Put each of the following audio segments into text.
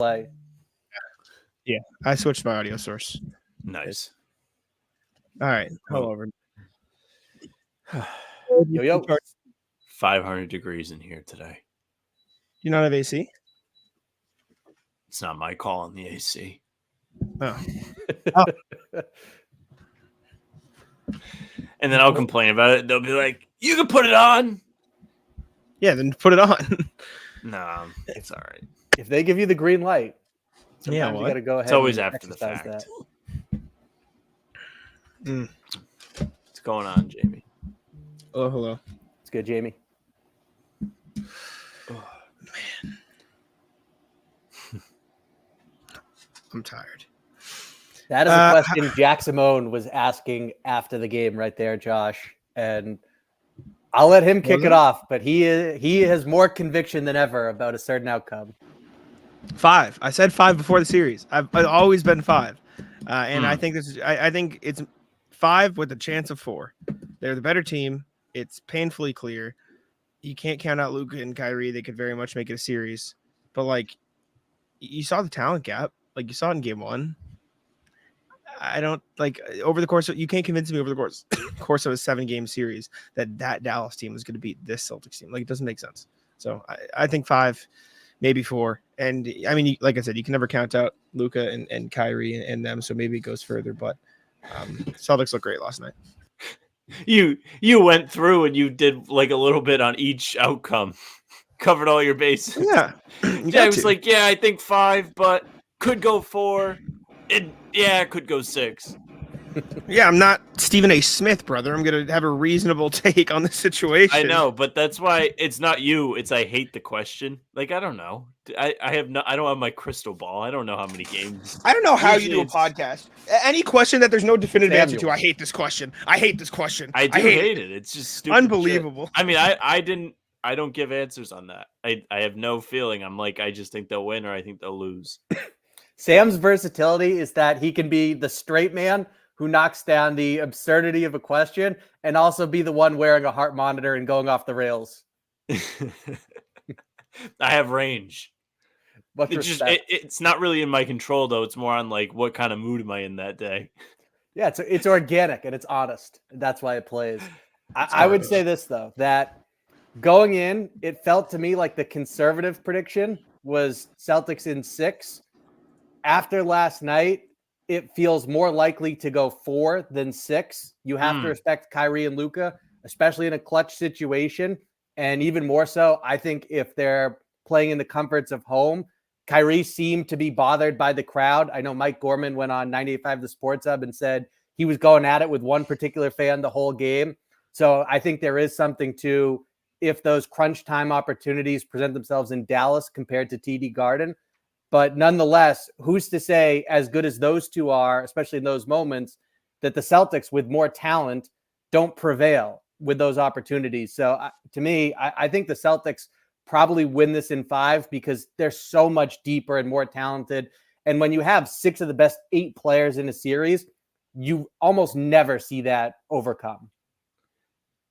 play. Yeah, I switched my audio source. Nice. All right, hello over. Yo. 500 degrees in here today. You not have AC? It's not my call on the AC. Oh. And then I'll complain about it. They'll be like, "You can put it on." Yeah, then put it on. Nah, it's all right. If they give you the green light, sometimes well, you got to go ahead. It's always and after the fact. that. What's going on, Jamie? Hello. It's good, Jamie. Oh, man. I'm tired. That is a question Jack Simone was asking after the game right there, Josh. And I'll let him kick it off, but he has more conviction than ever about a certain outcome. 5. I said 5 before the series. I've always been 5. And I think I think it's 5 with a chance of 4. They're the better team. It's painfully clear. You can't count out Luka and Kyrie. They could very much make it a series. But, like, you saw the talent gap. Like, you saw it in game 1. I don't, like, over the course of – you can't convince me over the course of a 7-game series that Dallas team is going to beat this Celtics team. Like, it doesn't make sense. So, I think 5, maybe 4. And, I mean, like I said, you can never count out Luka and Kyrie and them, so maybe it goes further. But Celtics looked great last night. You went through and you did like a little bit on each outcome, covered all your bases. Yeah, I was like, yeah, I think 5, but could go 4. It could go 6. Yeah, I'm not Stephen A. Smith, brother. I'm gonna have a reasonable take on the situation. I know, but that's why it's not you. It's I hate the question. Like, I don't know. I don't have my crystal ball. I don't know how many games. I don't know how you do a podcast. Any question that there's no definitive answer to, I hate this question. I hate this question. I hate it. It's just stupid. Unbelievable. Shit. I mean, I don't give answers on that. I have no feeling. I'm like, I just think they'll win or I think they'll lose. Sam's versatility is that he can be the straight man who knocks down the absurdity of a question and also be the one wearing a heart monitor and going off the rails. I have range. It's not really in my control, though. It's more on like what kind of mood am I in that day. Yeah, it's organic and it's honest. That's why it plays. I would say this, though, that going in, it felt to me like the conservative prediction was Celtics in 6. After last night, it feels more likely to go 4 than 6. You have to respect Kyrie and Luka, especially in a clutch situation. And even more so, I think if they're playing in the comforts of home, Kyrie seemed to be bothered by the crowd. I know Mike Gorman went on 98.5 The Sports Hub and said he was going at it with one particular fan the whole game. So I think there is something to if those crunch time opportunities present themselves in Dallas compared to TD Garden. But nonetheless, who's to say, as good as those two are, especially in those moments, that the Celtics with more talent don't prevail with those opportunities. So to me, I think the Celtics probably win this in 5 because they're so much deeper and more talented. And when you have 6 of the best 8 players in a series, you almost never see that overcome.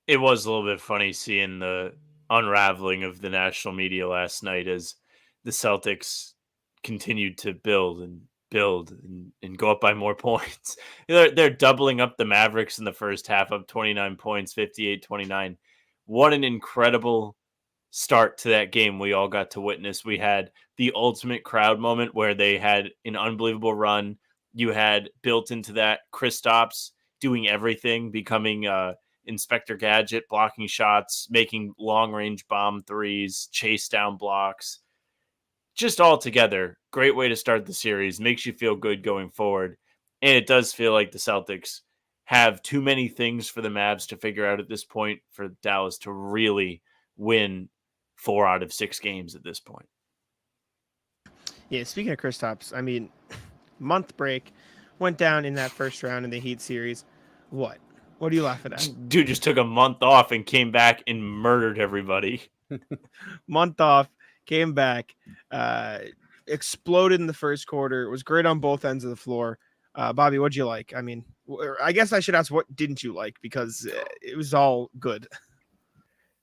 It was a little bit funny seeing the unraveling of the national media last night as the Celtics continued to build and go up by more points. They're doubling up the Mavericks in the first half, up 29 points, 58-29. What an incredible start to that game we all got to witness. We had the ultimate crowd moment where they had an unbelievable run. You had built into that Kristaps doing everything, becoming Inspector Gadget, blocking shots, making long-range bomb threes, chase down blocks. Just all together, great way to start the series. Makes you feel good going forward. And it does feel like the Celtics have too many things for the Mavs to figure out at this point for Dallas to really win 4 out of 6 games at this point. Yeah, speaking of Kristaps, I mean, month break, went down in that first round in the Heat series. What are you laughing at? Dude just took a month off and came back and murdered everybody. Month off, came back, exploded in the first quarter. It was great on both ends of the floor. Bobby, what'd you like? I mean, I guess I should ask, what didn't you like? Because it was all good.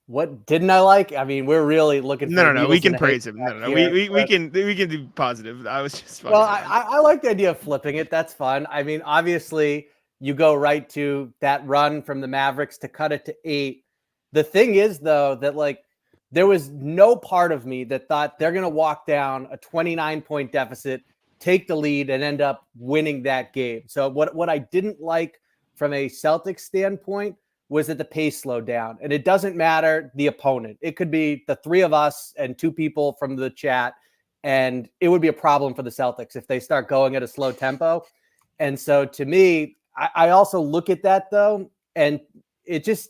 What didn't I like? I mean, we're really looking for No. needles We in can the praise him. haystack No. here, We but- can do positive. I was just fucking Well, around. I like the idea of flipping it. That's fun. I mean, obviously, you go right to that run from the Mavericks to cut it to 8. The thing is, though, that like there was no part of me that thought they're going to walk down a 29-point deficit, take the lead, and end up winning that game. So what I didn't like from a Celtics standpoint was that the pace slowed down. And it doesn't matter the opponent. It could be the three of us and two people from the chat, and it would be a problem for the Celtics if they start going at a slow tempo. And so to me, I also look at that though, and it just,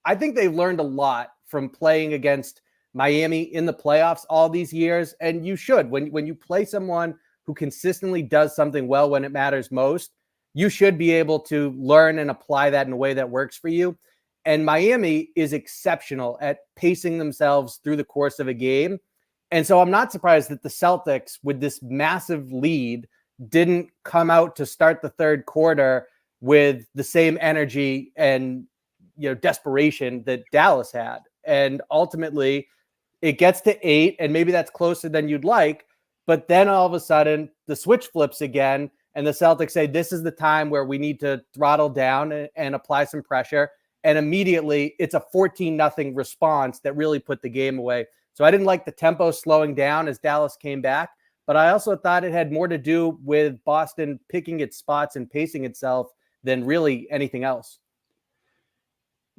I think they've learned a lot from playing against Miami in the playoffs all these years. And you should, when you play someone who consistently does something well when it matters most, you should be able to learn and apply that in a way that works for you. And Miami is exceptional at pacing themselves through the course of a game. And so I'm not surprised that the Celtics, with this massive lead, didn't come out to start the third quarter with the same energy and desperation that Dallas had. And ultimately, it gets to 8, and maybe that's closer than you'd like. But then all of a sudden, the switch flips again, and the Celtics say, this is the time where we need to throttle down and apply some pressure. And immediately, it's a 14-0 response that really put the game away. So I didn't like the tempo slowing down as Dallas came back, but I also thought it had more to do with Boston picking its spots and pacing itself than really anything else.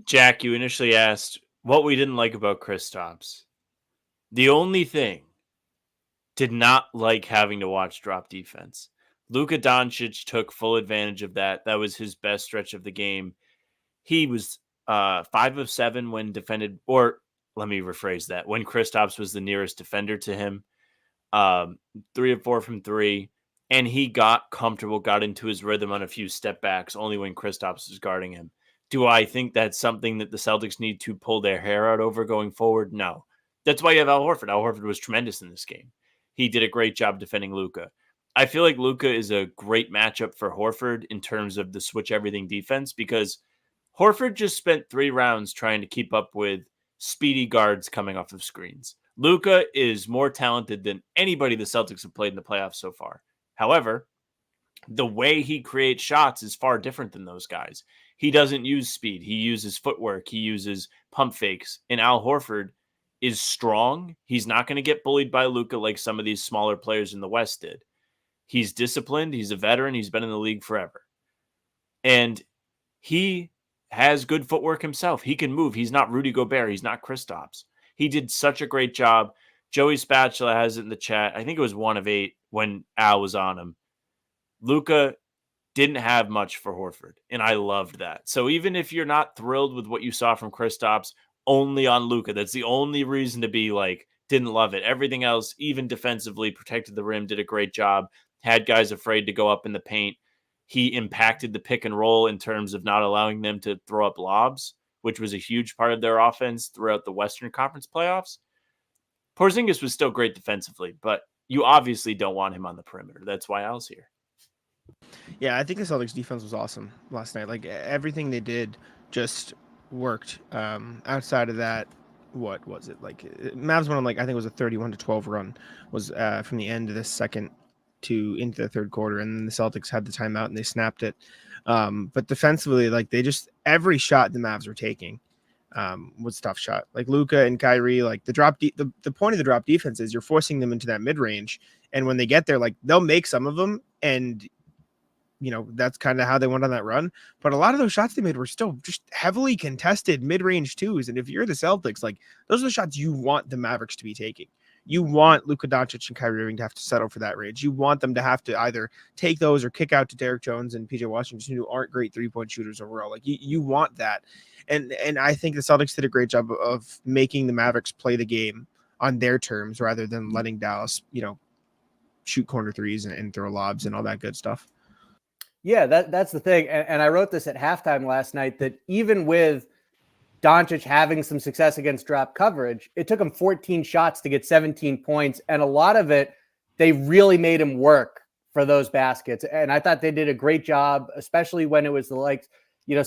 Jack, you initially asked what we didn't like about Kristaps. The only thing, did not like having to watch drop defense. Luka Doncic took full advantage of that. That was his best stretch of the game. He was 5 of 7 when defended, or let me rephrase that. When Kristaps was the nearest defender to him, 3 of 4 from 3, and he got comfortable, got into his rhythm on a few step backs only when Kristaps was guarding him. Do I think that's something that the Celtics need to pull their hair out over going forward? No. That's why you have Al Horford. Al Horford was tremendous in this game. He did a great job defending Luka. I feel like Luka is a great matchup for Horford in terms of the switch everything defense, because Horford just spent 3 rounds trying to keep up with speedy guards coming off of screens. Luka is more talented than anybody the Celtics have played in the playoffs so far. However, the way he creates shots is far different than those guys. He doesn't use speed. He uses footwork. He uses pump fakes. And Al Horford is strong. He's not going to get bullied by Luka like some of these smaller players in the West did. He's disciplined. He's a veteran. He's been in the league forever. And he has good footwork himself. He can move. He's not Rudy Gobert. He's not Kristaps. He did such a great job. Joey Spatula has it in the chat. I think it was 1 of 8 when Al was on him. Luka didn't have much for Horford, and I loved that. So even if you're not thrilled with what you saw from Kristaps, only on Luka, that's the only reason to be like, didn't love it. Everything else, even defensively, protected the rim, did a great job, had guys afraid to go up in the paint. He impacted the pick and roll in terms of not allowing them to throw up lobs, which was a huge part of their offense throughout the Western Conference playoffs. Porzingis was still great defensively, but you obviously don't want him on the perimeter. That's why Al's here. Yeah, I think the Celtics defense was awesome last night. Like everything they did just worked. Outside of that, what was it? Like Mavs went on I think it was a 31-12 run was from the end of the second to into the third quarter, and then the Celtics had the timeout and they snapped it. But defensively, they just every shot the Mavs were taking was a tough shot. Like Luka and Kyrie, the point of the drop defense is you're forcing them into that mid range, and when they get there, they'll make some of them, and that's kind of how they went on that run. But a lot of those shots they made were still just heavily contested mid-range twos. And if you're the Celtics, those are the shots you want the Mavericks to be taking. You want Luka Doncic and Kyrie Irving to have to settle for that range. You want them to have to either take those or kick out to Derek Jones and PJ Washington, who aren't great three-point shooters overall. You want that. And I think the Celtics did a great job of making the Mavericks play the game on their terms rather than letting Dallas, shoot corner threes and throw lobs and all that good stuff. Yeah, that's the thing. And I wrote this at halftime last night that even with Doncic having some success against drop coverage, it took him 14 shots to get 17 points. And a lot of it, they really made him work for those baskets. And I thought they did a great job, especially when it was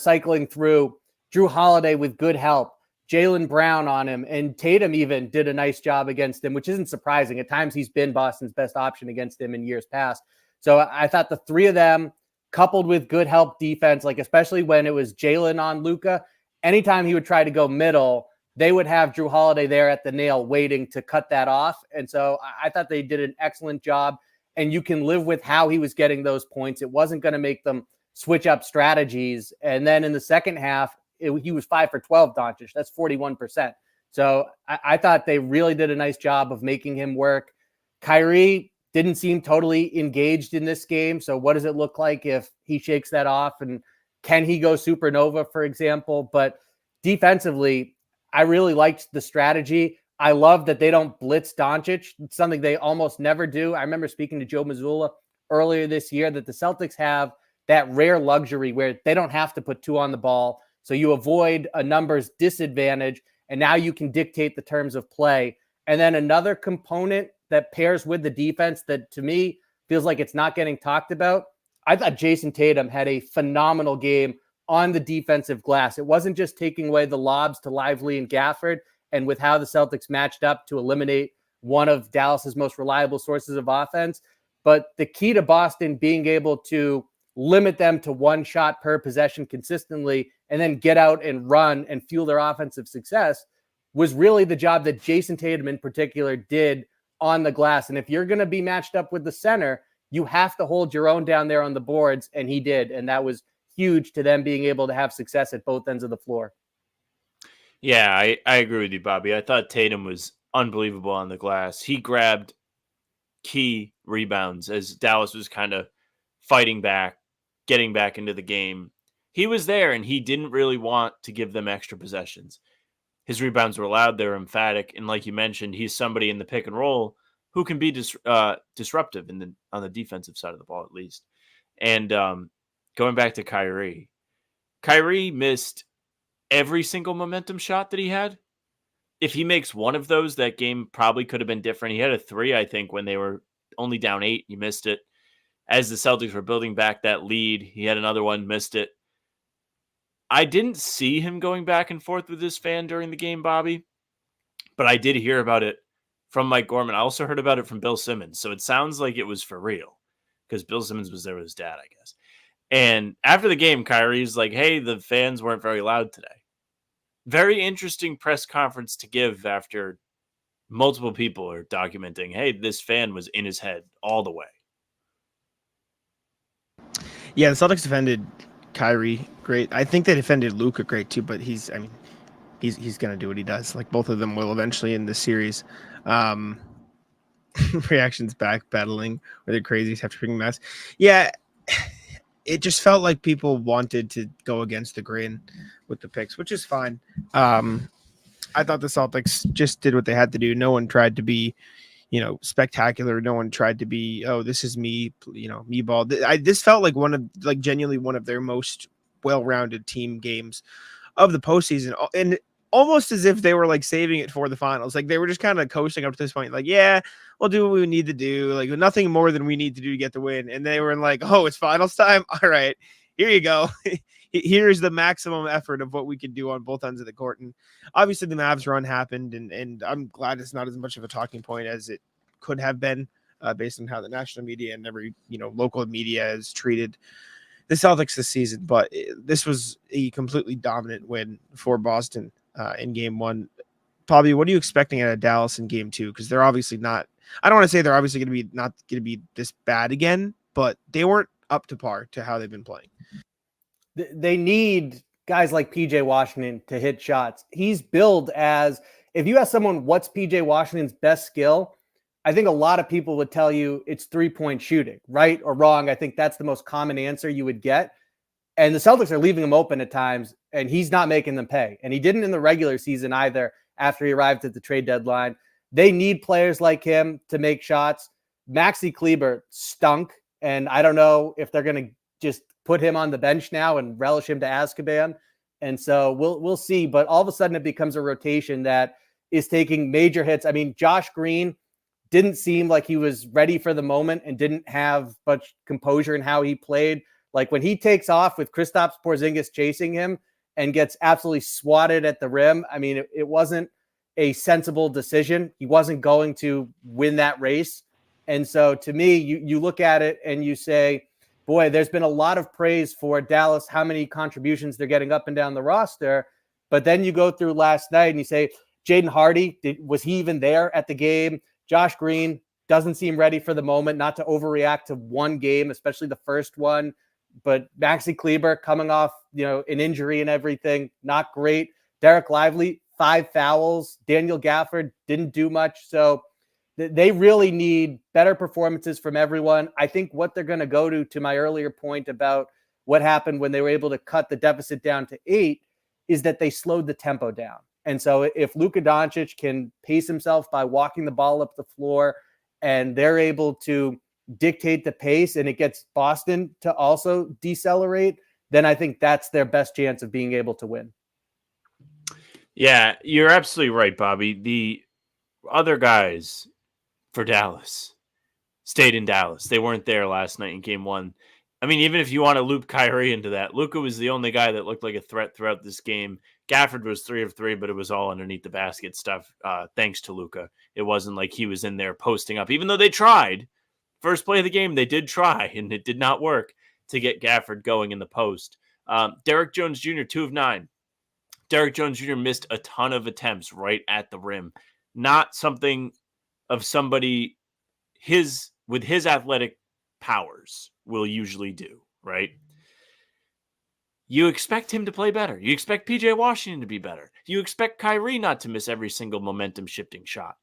cycling through Drew Holiday with good help, Jaylen Brown on him, and Tatum even did a nice job against him, which isn't surprising. At times he's been Boston's best option against him in years past. So I thought the three of them, coupled with good help defense, like especially when it was Jaylen on Luka, anytime he would try to go middle, they would have Drew Holiday there at the nail waiting to cut that off. And so I thought they did an excellent job, and you can live with how he was getting those points. It wasn't going to make them switch up strategies. And then in the second half, he was 5 for 12, Doncic. That's 41%. So I thought they really did a nice job of making him work. Kyrie didn't seem totally engaged in this game. So what does it look like if he shakes that off? And can he go supernova, for example? But defensively, I really liked the strategy. I love that they don't blitz Doncic. It's something they almost never do. I remember speaking to Joe Mazzulla earlier this year that the Celtics have that rare luxury where they don't have to put two on the ball. So you avoid a numbers disadvantage, and now you can dictate the terms of play. And then another component that pairs with the defense that to me feels like it's not getting talked about. I thought Jason Tatum had a phenomenal game on the defensive glass. It wasn't just taking away the lobs to Lively and Gafford, and with how the Celtics matched up to eliminate one of Dallas's most reliable sources of offense. But the key to Boston being able to limit them to one shot per possession consistently and then get out and run and fuel their offensive success was really the job that Jason Tatum in particular did on the glass. And if you're going to be matched up with the center, you have to hold your own down there on the boards. And he did. And that was huge to them being able to have success at both ends of the floor. Yeah, I agree with you, Bobby. I thought Tatum was unbelievable on the glass. He grabbed key rebounds as Dallas was kind of fighting back, getting back into the game. He was there, and he didn't really want to give them extra possessions. His rebounds were loud, they were emphatic, and like you mentioned, he's somebody in the pick and roll who can be disruptive on the defensive side of the ball, at least. And going back to Kyrie missed every single momentum shot that he had. If he makes one of those, that game probably could have been different. He had a 3, I think, when they were only down 8. He missed it. As the Celtics were building back that lead, he had another one, missed it. I didn't see him going back and forth with this fan during the game, Bobby, but I did hear about it from Mike Gorman. I also heard about it from Bill Simmons, so it sounds like it was for real because Bill Simmons was there with his dad, I guess. And after the game, Kyrie's like, hey, the fans weren't very loud today. Very interesting press conference to give after multiple people are documenting, hey, this fan was in his head all the way. Yeah, the Celtics defended Kyrie great. I think they defended Luka great too, but he's going to do what he does. Like both of them will eventually in this series. Reactions backpedaling with their crazies after picking Mavs. Yeah, it just felt like people wanted to go against the grain with the picks, which is fine. I thought the Celtics just did what they had to do. No one tried to be, spectacular. No one tried to be, oh, this is me, me ball. This felt like genuinely one of their most well-rounded team games of the postseason. And almost as if they were like saving it for the finals. Like they were just kind of coasting up to this point. Like, yeah, we'll do what we need to do. Like nothing more than we need to do to get the win. And they were in like, oh, it's finals time. All right, here you go. Here's the maximum effort of what we can do on both ends of the court. And obviously the Mavs run happened, and I'm glad it's not as much of a talking point as it could have been based on how the national media and every, local media has treated the Celtics this season. But this was a completely dominant win for Boston in game 1. Bobby, what are you expecting out of Dallas in game 2? Because they're obviously not, I don't want to say they're obviously not going to be this bad again, but they weren't up to par to how they've been playing. They need guys like PJ Washington to hit shots. He's billed as, if you ask someone what's PJ Washington's best skill, I think a lot of people would tell you it's 3-point shooting, right or wrong. I think that's the most common answer you would get. And the Celtics are leaving him open at times, and he's not making them pay. And he didn't in the regular season either after he arrived at the trade deadline. They need players like him to make shots. Maxi Kleber stunk, and I don't know if they're going to just put him on the bench now and relish him to Azkaban. And so we'll see. But all of a sudden it becomes a rotation that is taking major hits. I mean, Josh Green didn't seem like he was ready for the moment and didn't have much composure in how he played. Like when he takes off with Kristaps Porzingis chasing him, and gets absolutely swatted at the rim. I mean, it wasn't a sensible decision. He wasn't going to win that race. And so to me, you look at it and you say, boy, there's been a lot of praise for Dallas, how many contributions they're getting up and down the roster. But then you go through last night and you say, Jaden Hardy, was he even there at the game? Josh Green doesn't seem ready for the moment, not to overreact to one game, especially the first one. But Maxi Kleber coming off, an injury and everything, not great. Derek Lively, 5 fouls. Daniel Gafford didn't do much. So they really need better performances from everyone. I think what they're going to go to my earlier point about what happened when they were able to cut the deficit down to 8 is that they slowed the tempo down. And so if Luka Doncic can pace himself by walking the ball up the floor and they're able to dictate the pace and it gets Boston to also decelerate, then I think that's their best chance of being able to win. Yeah, you're absolutely right, Bobby. The other guys for Dallas stayed in Dallas. They weren't there last night in game 1. I mean, even if you want to loop Kyrie into that, Luka was the only guy that looked like a threat throughout this game. Gafford was 3 of 3, but it was all underneath the basket stuff, thanks to Luka. It wasn't like he was in there posting up, even though they tried. First play of the game, they did try, and it did not work to get Gafford going in the post. Derek Jones Jr., 2 of 9. Derek Jones Jr. missed a ton of attempts right at the rim. Not something of somebody with his athletic powers will usually do, right? You expect him to play better. You expect PJ Washington to be better. You expect Kyrie not to miss every single momentum shifting shot.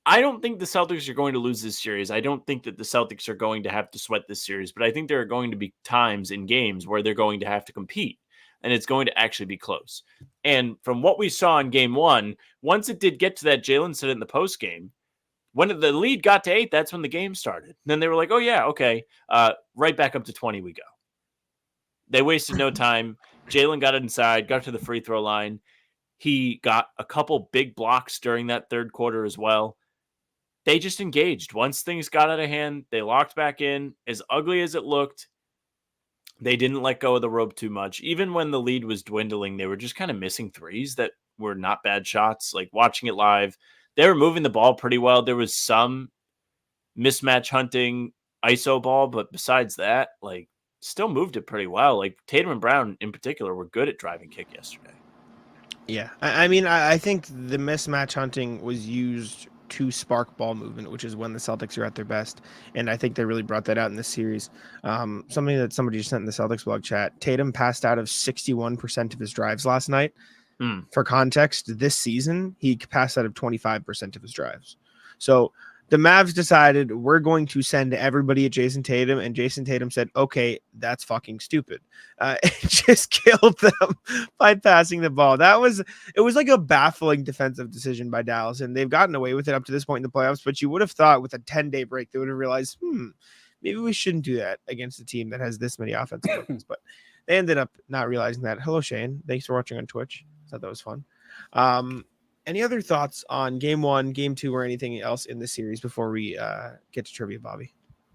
I don't think the Celtics are going to lose this series. I don't think that the Celtics are going to have to sweat this series, but I think there are going to be times in games where they're going to have to compete, and it's going to actually be close. And from what we saw in game 1, once it did get to that, Jalen said it in the post game, when the lead got to 8, that's when the game started. And then they were like, oh yeah, okay, right back up to 20 we go. They wasted no time. Jalen got inside, got to the free throw line. He got a couple big blocks during that third quarter as well. They just engaged. Once things got out of hand, they locked back in. As ugly as it looked, they didn't let go of the rope too much. Even when the lead was dwindling, they were just kind of missing threes that were not bad shots. Like watching it live, they were moving the ball pretty well. There was some mismatch hunting, ISO ball, but besides that, like, still moved it pretty well. Like Tatum and Brown in particular were good at driving kick yesterday. Yeah. I mean, I think the mismatch hunting was used to spark ball movement, which is when the Celtics are at their best. And I think they really brought that out in this series. Something that somebody just sent in the Celtics blog chat, Tatum passed out of 61% of his drives last night. For context, this season, he passed out of 25% of his drives. So the Mavs decided we're going to send everybody at Jason Tatum, and Jason Tatum said, okay, that's fucking stupid. It just killed them by passing the ball. It was like a baffling defensive decision by Dallas, and they've gotten away with it up to this point in the playoffs, but you would have thought with a 10-day break, they would have realized, maybe we shouldn't do that against a team that has this many offensive weapons, but they ended up not realizing that. Hello, Shane. Thanks for watching on Twitch. Thought that was fun. Any other thoughts on game 1, game 2, or anything else in the series before we get to trivia, Bobby?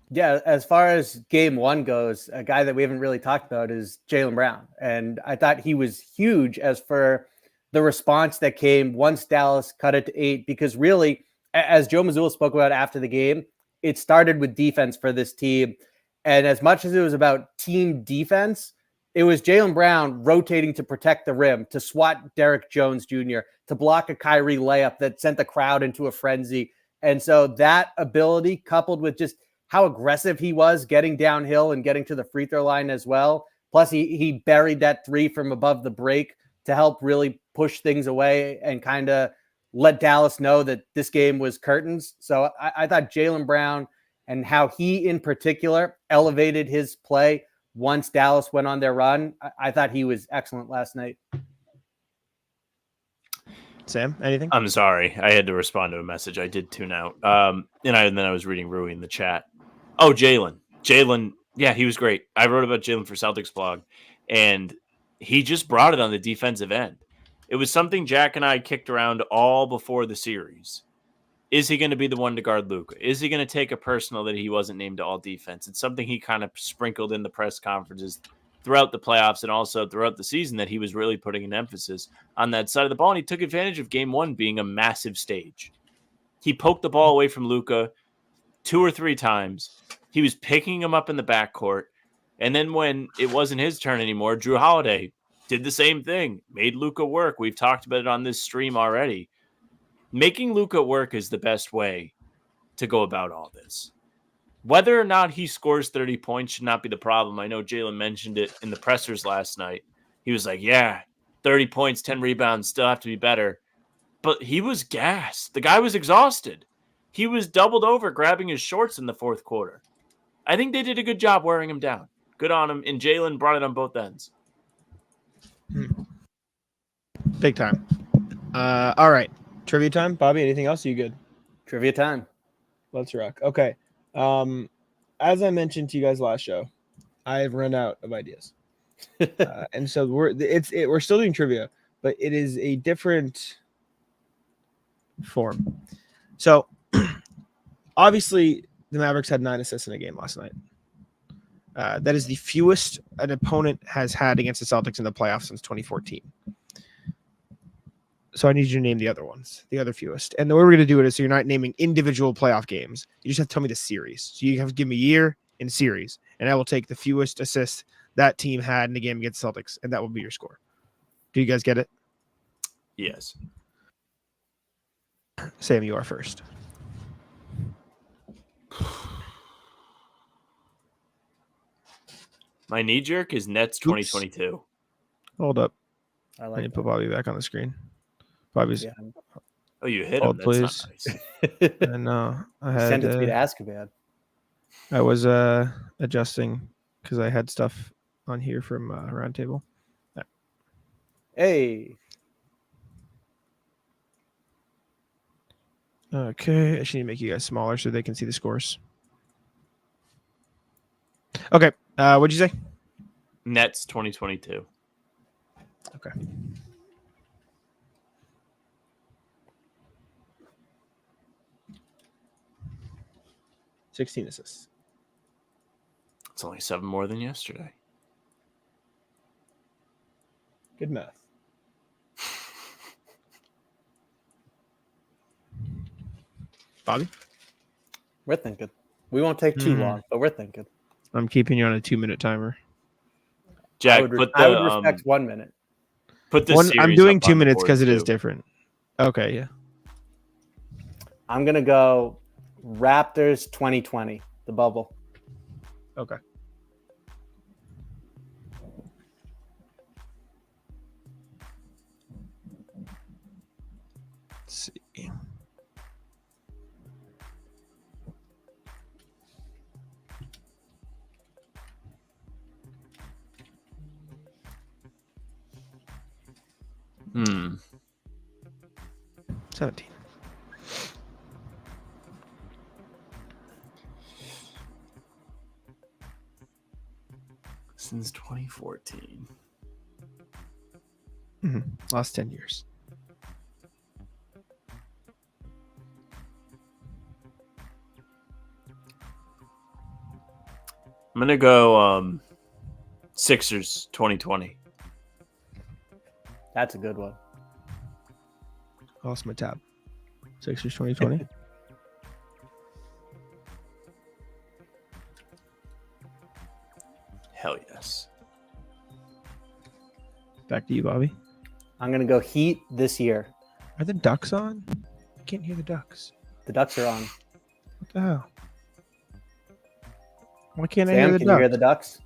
Yeah, as far as game 1 goes, a guy that we haven't really talked about is Jaylen Brown. And I thought he was huge as for the response that came once Dallas cut it to 8, because really, as Joe Mazzulla spoke about after the game, it started with defense for this team. And as much as it was about team defense, it was Jaylen Brown rotating to protect the rim, to swat Derek Jones Jr., to block a Kyrie layup that sent the crowd into a frenzy. And so that ability, coupled with just how aggressive he was getting downhill and getting to the free throw line as well. Plus, he buried that 3 from above the break to help really push things away and kind of let Dallas know that this game was curtains. So I thought Jaylen Brown and how he in particular elevated his play once Dallas went on their run, I thought he was excellent last night. Sam, anything? I'm sorry. I had to respond to a message. I did tune out. And then I was reading Rui in the chat. Oh, Jalen. Yeah, he was great. I wrote about Jalen for Celtics blog, and he just brought it on the defensive end. It was something Jack and I kicked around all before the series. Is he going to be the one to guard Luka? Is he going to take a personal that he wasn't named to all defense? It's something he kind of sprinkled in the press conferences throughout the playoffs and also throughout the season that he was really putting an emphasis on that side of the ball, and he took advantage of game one being a massive stage. He poked the ball away from Luka 2 or 3 times. He was picking him up in the backcourt. And then when it wasn't his turn anymore, Drew Holiday did the same thing, made Luka work. We've talked about it on this stream already. Making Luka work is the best way to go about all this. Whether or not he scores 30 points should not be the problem. I know Jalen mentioned it in the pressers last night. He was like, yeah, 30 points, 10 rebounds, still have to be better. But he was gassed. The guy was exhausted. He was doubled over grabbing his shorts in the fourth quarter. I think they did a good job wearing him down. Good on him. And Jalen brought it on both ends. Big time. All right. Trivia time. Bobby, anything else? Are you good? Trivia time. Let's rock. Okay. As I mentioned to you guys last show, I've run out of ideas. And so we're still doing trivia, but it is a different form. So obviously the Mavericks had 9 assists in a game last night. That is the fewest an opponent has had against the Celtics in the playoffs since 2014. So I need you to name the other ones, the other fewest. And the way we're going to do it is so you're not naming individual playoff games. You just have to tell me the series. So you have to give me year and series, and I will take the fewest assists that team had in the game against the Celtics, and that will be your score. Do you guys get it? Yes. Sam, you are first. My knee jerk is Nets 2022. Hold up. I I like need to put Bobby back on the screen. Bobby's. Yeah. Oh, you hit him. Hold, That's please. not nice. And I had. Send it to me to Azkaban. I was adjusting because I had stuff on here from Roundtable. Hey. Okay, I just need to make you guys smaller so they can see the scores. Okay, what'd you say? Nets 2022. Okay. $16 assists. It's only 7 more than yesterday. Good math. Bobby? We're thinking. We won't take too long, but we're thinking. I'm keeping you on a 2-minute timer. Jack, I would respect 1 minute. Put this. I'm doing up 2 on the minutes board, because it is too. different. Okay, yeah. I'm going to go Raptors 2020, the bubble. Okay. Let's see. Hmm. 17. Since 2014. Last 10 years. I'm going to go Sixers 2020. That's a good one. Lost my tab. Sixers 2020. Hell yes. Back to you, Bobby. I'm going to go Heat this year. Are the Ducks on? I can't hear the Ducks. The Ducks are on. What the hell? Why can't I hear Sam, the can Ducks? you hear the Ducks?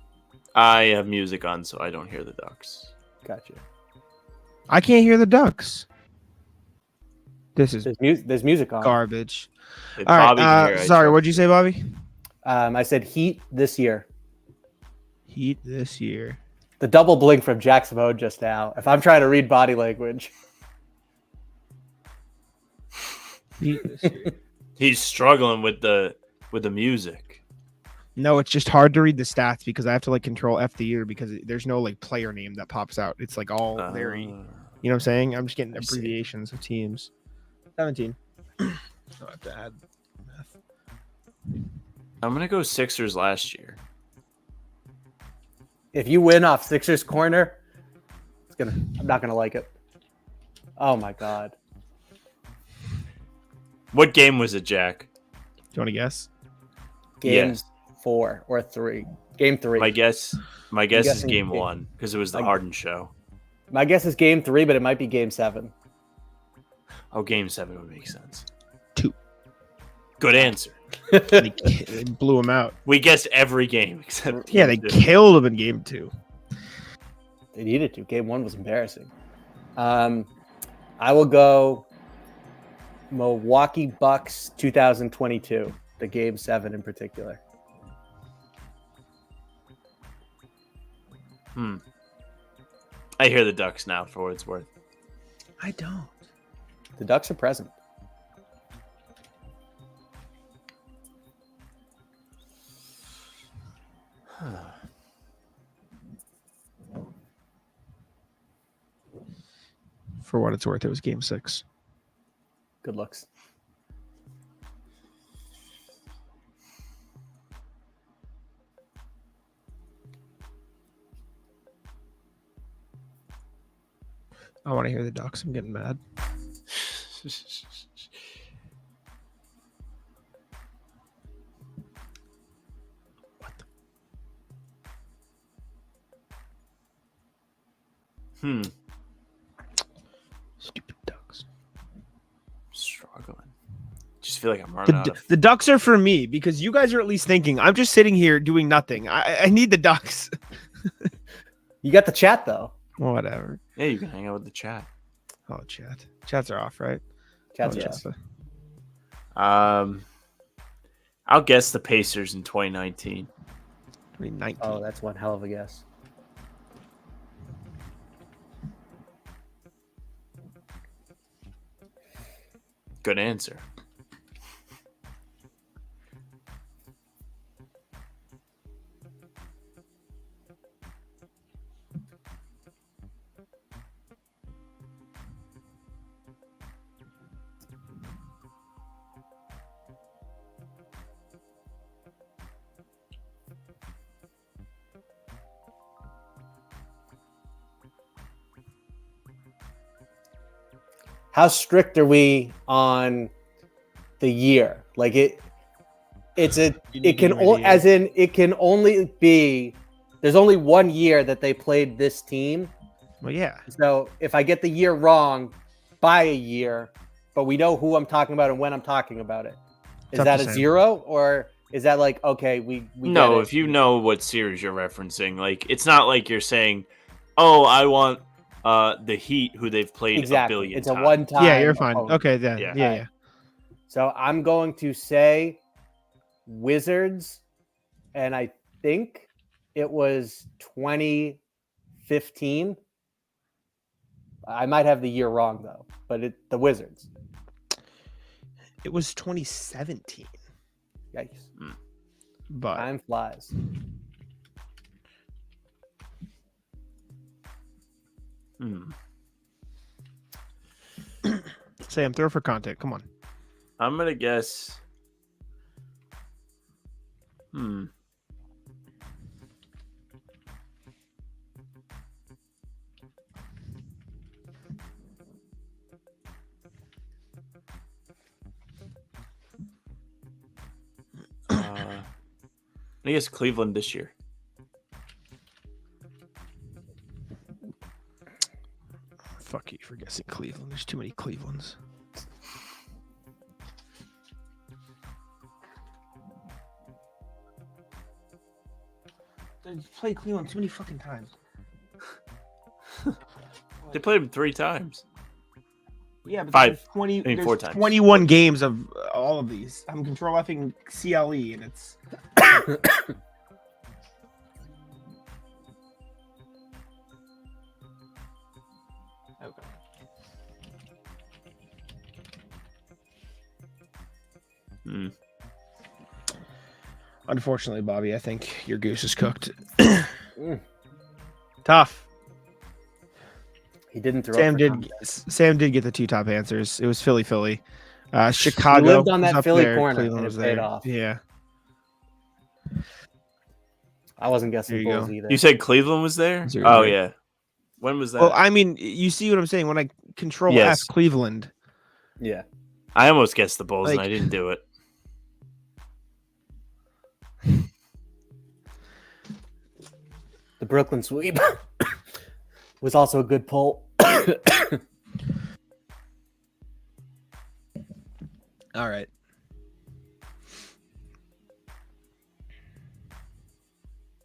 I have music on, so I don't hear the Ducks. Gotcha. I can't hear the Ducks. This is There's music on. garbage. If All Bobby can right. hear, I Sorry, trust what'd you say, Bobby? I said Heat this year. Heat this year. The double blink from Jackson Mode just now. If I'm trying to read body language. Heat this year. He's struggling with the music. No, it's just hard to read the stats because I have to like control F the year because there's no like player name that pops out. It's like all very, you know what I'm saying? I'm just getting I see. abbreviations of teams. 17. I'll have to add math. I'm gonna go Sixers last year. If you win off Sixers corner, I'm not gonna like it. Oh my god. What game was it, Jack? Do you want to guess? Games 4 or 3. Game 3. My guess is guessing game game- 1 because it was the Harden show. My guess is game 3, but it might be game 7. Oh, game 7 would make sense. 2. Good answer. They blew him out. We guessed every game except Yeah, they game 2. killed him in game 2. They needed to. Game 1 was embarrassing. I will go Milwaukee Bucks 2022, the game 7 in particular. I hear the Ducks now for what it's worth. I don't. The Ducks are present. For what it's worth, it was game 6. Good looks. I want to hear the Ducks. I'm getting mad. Stupid Ducks. Struggling. Just feel like I'm running out of... The Ducks are for me because you guys are at least thinking. I'm just sitting here doing nothing. I need the Ducks. You got the chat though. Whatever. Yeah, you can hang out with the chat. Oh, chat. Chats are off, right? Chat's Oh, yes. I'll guess the Pacers in 2019. 2019. Oh, that's one hell of a guess. Good answer. How strict are we on the year? Like it can only be, there's only 1 year that they played this team. Well, yeah. So if I get the year wrong by a year, but we know who I'm talking about and when I'm talking about it, is Tough that to a say. 0 or is that like, okay, we No, get it. if you know what series you're referencing, like it's not like you're saying, "Oh, I want the Heat, who they've played exactly, a billion it's times." a one-time. Yeah, you're fine. opponent. Okay, then. Yeah. Yeah. So I'm going to say Wizards, and I think it was 2015. I might have the year wrong though, but the Wizards. It was 2017, Yikes! but Time flies. Sam, throw for content. Come on. I'm gonna guess. I guess Cleveland this year. Fuck you for guessing Cleveland. There's too many Clevelands. They played Cleveland too many fucking times. They played him 3 times. Yeah, but 5. there's 20. I mean, There's 4 times. 21 games of all of these. I'm control Fing CLE, and it's. Okay. Unfortunately, Bobby, I think your goose is cooked. Tough. He didn't throw. Sam did get the 2 top answers. It was Philly. Chicago. He lived on was that up Philly there. corner, Cleveland and was it paid there. off. Yeah. I wasn't There guessing you Bulls go. either. You said Cleveland was there? Zero, Oh zero. yeah. When was that? Well, I mean, you see what I'm saying when I control Yes. F Cleveland. Yeah. I almost guessed the Bulls and Like- I didn't do it. The Brooklyn sweep was also a good pull. All right.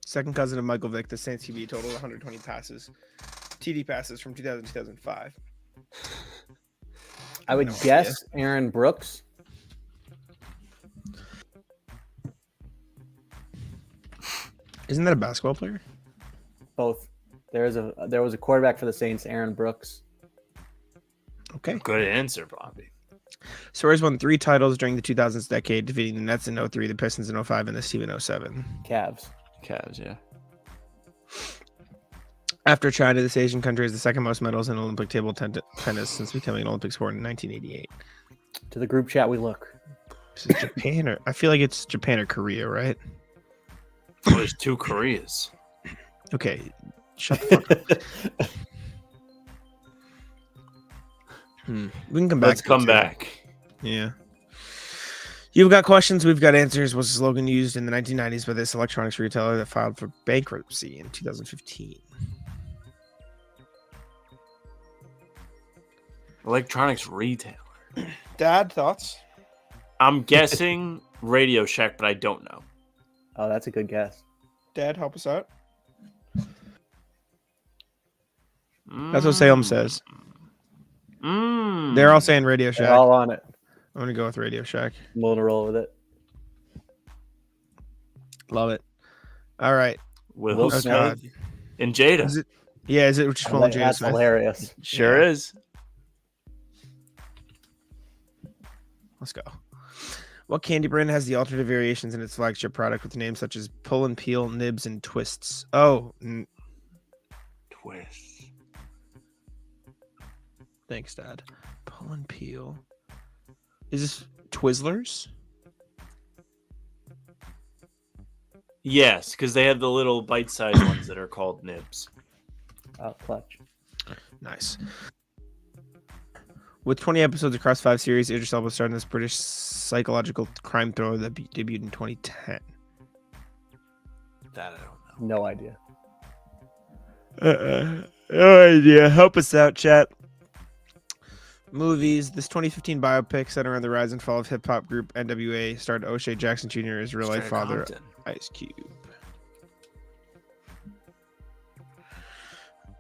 Second cousin of Michael Vick, the Saints QB totaled 120 passes, TD passes from 2000 to 2005. I would No guess Aaron Brooks. Isn't that a basketball player? Both. There was a quarterback for the Saints, Aaron Brooks. Okay. Good answer, Bobby. Soares won 3 titles during the 2000s decade, defeating the Nets in 03, the Pistons in 05, and the Steam in 07. Cavs. Cavs, yeah. After China, this Asian country has the second most medals in Olympic table tennis since becoming an Olympic sport in 1988. To the group chat we look. Is it Japan or I feel like it's Japan or Korea, right? Well, there's 2 Koreas. Okay, shut the fuck up. We can come back. Let's to come it, too. back. Yeah. You've got questions, we've got answers. Was the slogan used in the 1990s by this electronics retailer that filed for bankruptcy in 2015? Electronics retailer. Dad, thoughts? I'm guessing Radio Shack, but I don't know. Oh, that's a good guess. Dad, help us out. That's what Salem says. They're all saying Radio Shack. They're all on it. I'm going to go with Radio Shack. I'm willing to roll with it. Love it. All right. Will Will Smith Smith. and Jada. Is it? Yeah, is it just one with Jada That's Smith? hilarious. Sure is. Let's go. What candy brand has the alternate variations in its flagship product with names such as Pull and Peel, Nibs, and Twists? Oh, Twist. thanks, Dad. Pull and Peel. Is this Twizzlers? Yes, because they have the little bite-sized ones that are called nibs. Oh, clutch. Nice. With 20 episodes across 5 series, Idris Elba starred in this British psychological crime thriller that debuted in 2010. That I don't know. No idea. No idea. Help us out, chat. Movies. This 2015 biopic set around the rise and fall of hip-hop group NWA starred O'Shea Jackson Jr. as real-life Straight father Compton. Ice Cube.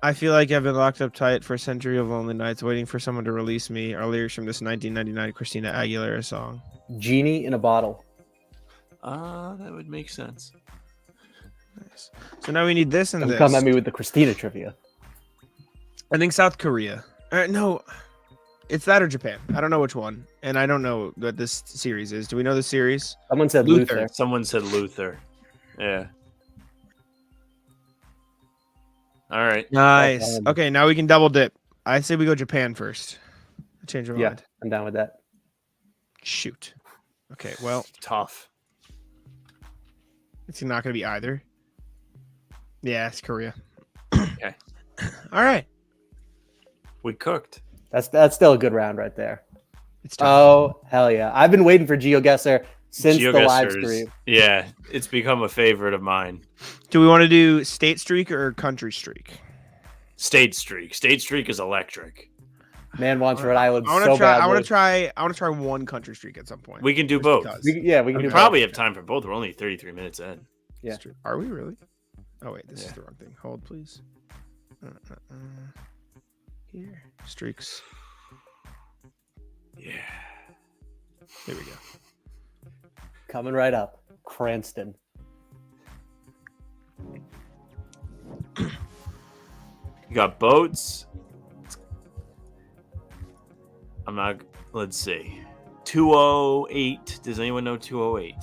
I feel like I've been locked up tight for a century of lonely nights waiting for someone to release me. Are lyrics from this 1999 Christina Aguilera song. Genie in a bottle. That would make sense. Nice. So now we need this and Don't this. come at me with the Christina trivia. I think South Korea. No, it's that or Japan. I don't know which one. And I don't know what this series is. Do we know the series? Someone said Luther. Luther. Someone said Luther. Yeah. All right. Nice. Um, Okay, now we can double dip. I say we go Japan first. I change my Yeah, mind. I'm down with that. Shoot. Okay, well, Tough. it's not going to be either. Yeah, it's Korea. Okay. All right. We cooked. That's still a good round right there. It's time. Oh, hell yeah. I've been waiting for Geoguesser since the live Geoguessers. stream. Yeah, it's become a favorite of mine. Do we want to do state streak or country streak? State Streak. State Streak is electric. Man wants Rhode Island I want so to try. badly. I want to try one country streak at some point. We can do Just both. because. We can We do probably both. have time for both. We're only 33 minutes in. Yeah. Are we really? Oh wait, this is Yeah. the wrong thing. Hold, please. Here, streaks. Yeah. Here we go. Coming right up. Cranston. You got boats. I'm not. Let's see. 208. Does anyone know 208?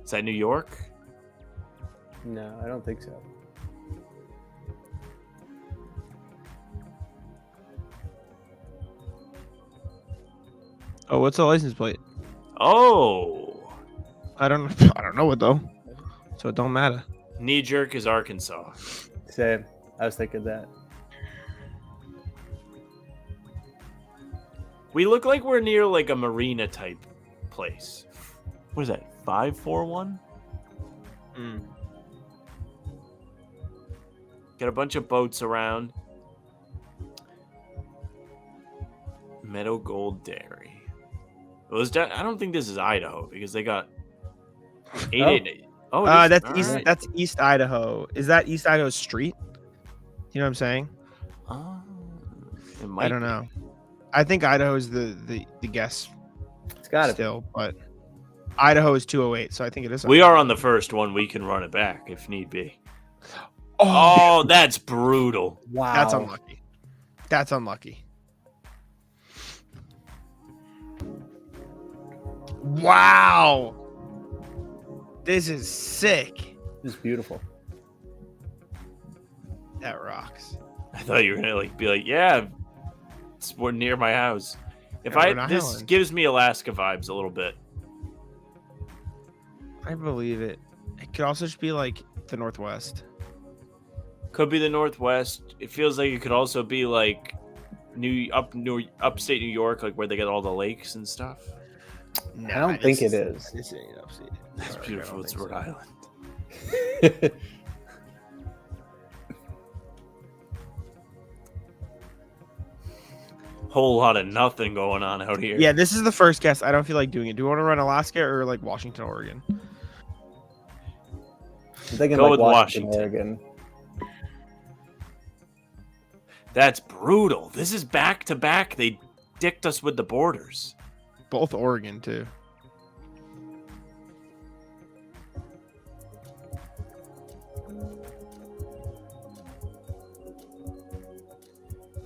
Is that New York? No, I don't think so. Oh, what's the license plate? Oh. I don't know it though, so it don't matter. Knee jerk is Arkansas. Same. I was thinking that. We look like we're near like a marina type place. What is that? 541? Got a bunch of boats around. Meadow Gold Dairy. I don't think this is Idaho because they got 888. Oh, that's East. Right. That's East Idaho. Is that East Idaho Street? You know what I'm saying? I don't know. I think Idaho is the guess. It's got it still, but Idaho is 208, so I think it is. We are on the first one. We can run it back if need be. Oh, that's brutal. Wow, that's unlucky. That's unlucky. Wow. This is sick. This is beautiful. That rocks. I thought you were gonna be like, yeah, we're near my house. This gives me Alaska vibes a little bit. I believe it. It could also just be like the Northwest. Could be the Northwest. It feels like it could also be like upstate New York, like where they get all the lakes and stuff. No, I don't think it is. That's beautiful. It's Rhode Island. Whole lot of nothing going on out here. Yeah, this is the first guess. I don't feel like doing it. Do you want to run Alaska or like Washington, Oregon? I'm thinking like Washington, Oregon. That's brutal. This is back to back. They dicked us with the borders. Both Oregon, too.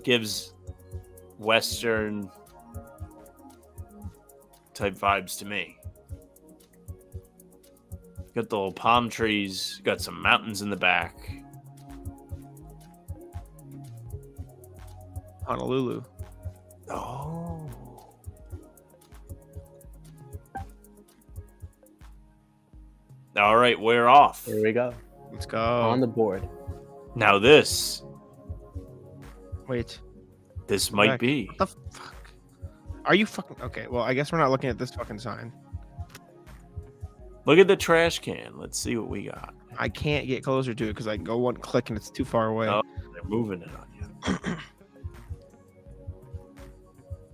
Gives Western type vibes to me. Got the little palm trees. Got some mountains in the back. Honolulu. Oh. All right, we're off. Here we go. Let's go. On the board. Now this. Wait. This might be. What the fuck? Are you fucking... Okay, well, I guess we're not looking at this fucking sign. Look at the trash can. Let's see what we got. I can't get closer to it because I can go one click and it's too far away. Oh, they're moving it on you.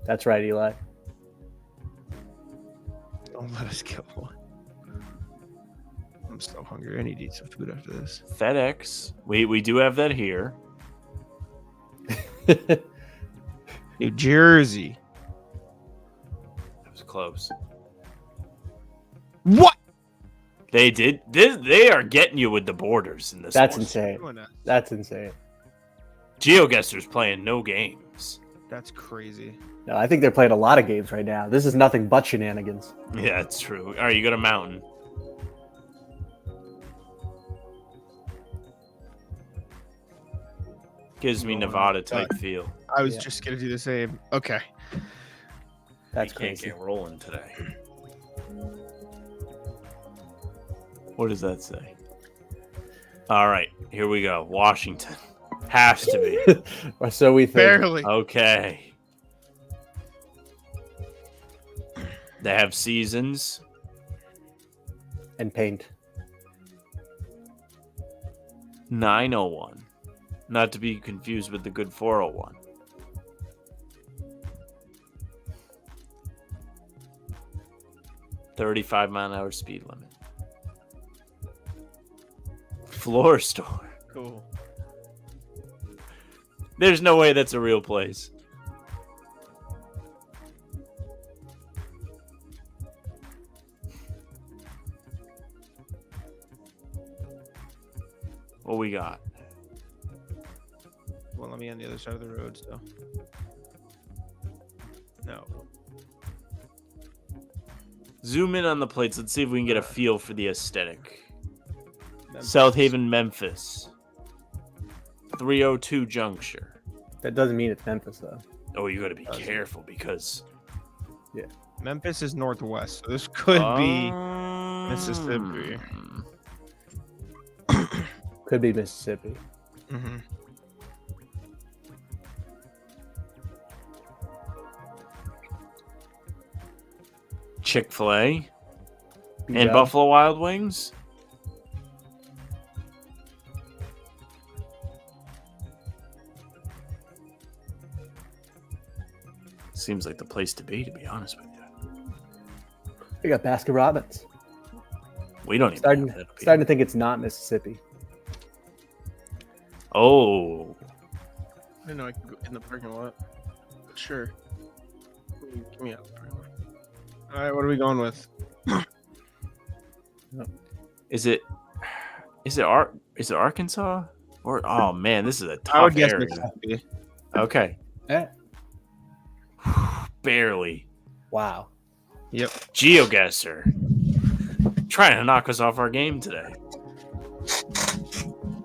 That's right, Eli. Don't let us kill one. I'm so hungry. I need to eat some food after this. FedEx. We do have that here. New Jersey. That was close. What? They did. They are getting you with the borders in this. That's insane. That's insane. Geoguesser's playing no games. That's crazy. No, I think they're playing a lot of games right now. This is nothing but shenanigans. Yeah, it's true. All right, you got a mountain. Gives me Nevada type feel. I was just gonna do the same. Okay. That's crazy. Can't get rolling today. What does that say? All right, here we go. Washington. Has to be. Or so we think. Barely. Okay. They have seasons. And paint. 901. Not to be confused with the good 401. $35-mile-an-hour speed limit. Floor store. Cool. There's no way that's a real place. What we got? Well, let me on the other side of the road still. No. Zoom in on the plates. Let's see if we can get a feel for the aesthetic. South Haven, Memphis. 302 Juncture. That doesn't mean it's Memphis, though. Oh, you got to be careful because... Yeah. Memphis is northwest, so this could be Mississippi. Could be Mississippi. Mm-hmm. Chick-fil-A and Bingo. Buffalo Wild Wings. Seems like the place to be honest with you. We got Baskin Robbins. We don't even Starting have that up to here. think it's not Mississippi. Oh, I didn't know I could go in the parking lot. Sure. Give me out. All right, what are we going with? is it Arkansas? Or oh man, this is a I would tough guess area. Mississippi. Okay, Eh. barely. Wow. Yep. Geoguesser trying to knock us off our game today.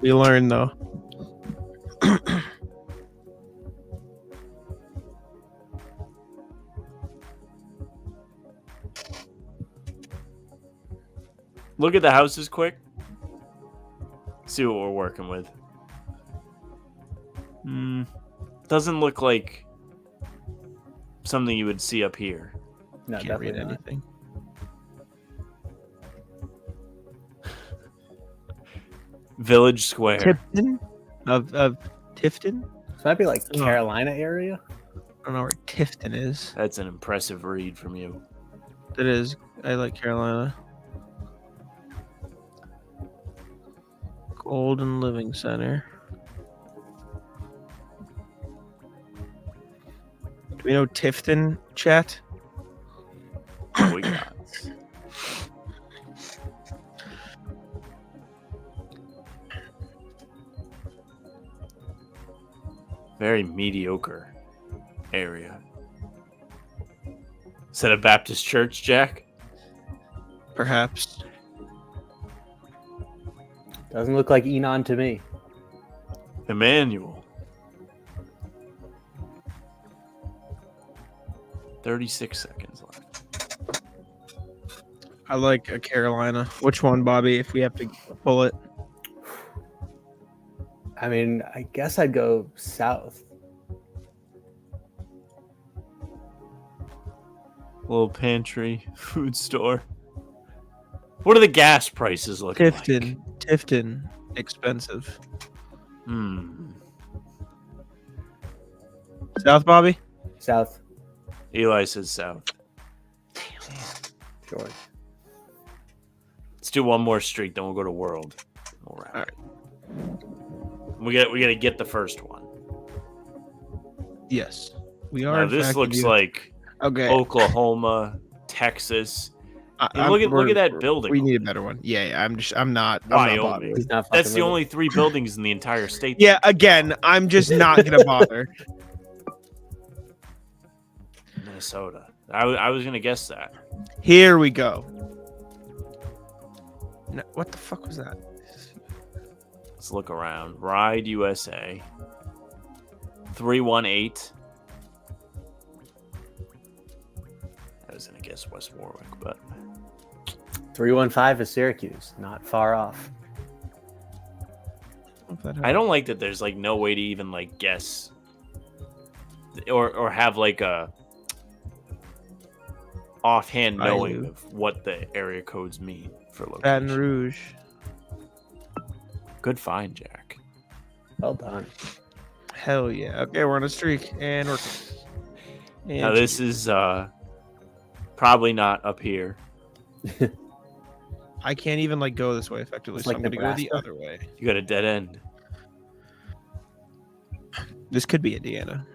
We learned though. Look at the houses quick. See what we're working with. Doesn't look like something you would see up here. No, Can't read definitely not. anything. Village Square. Tifton of Tifton. This might be like Oh. Carolina area. I don't know where Tifton is. That's an impressive read from you. That is. I like Carolina. Golden Living Center. Do we know Tifton, chat? What we got? Very mediocre area. Is that a Baptist church, Jack? Perhaps. Doesn't look like Enon to me. Emmanuel. 36 seconds left. I like a Carolina. Which one, Bobby? If we have to pull it. I mean, I guess I'd go south. Little pantry, food store. What are the gas prices looking Tifton. like? Tifton. Expensive. South, Bobby? South. Eli says south. George. Let's do one more street, then we'll go to world. We'll wrap. All right. We got to get the first one. Yes. We are. Now in this fact, looks indeed. like Okay. Oklahoma, Texas. And I'm- look at that we're- building. We need a better one. Yeah. I'm not Wyoming. bothered. He's not That's fucking the with only it. 3 buildings in the entire state. Yeah. Again, I'm just not gonna bother. Minnesota. I was gonna guess that. Here we go. No, what the fuck was that? Let's look around. Ride USA. 318. I was gonna guess West Warwick, but 315 is Syracuse. Not far off. I don't like that there's like no way to even like guess or have like a offhand knowing of what the area codes mean for location. Baton Rouge. Good find, Jack. Well done. Hell yeah. Okay, we're on a streak, and we're. And Now this is probably not up here. I can't even like go this way effectively, It's so like I'm gonna go the Nebraska. other way. You got a dead end. This could be Indiana.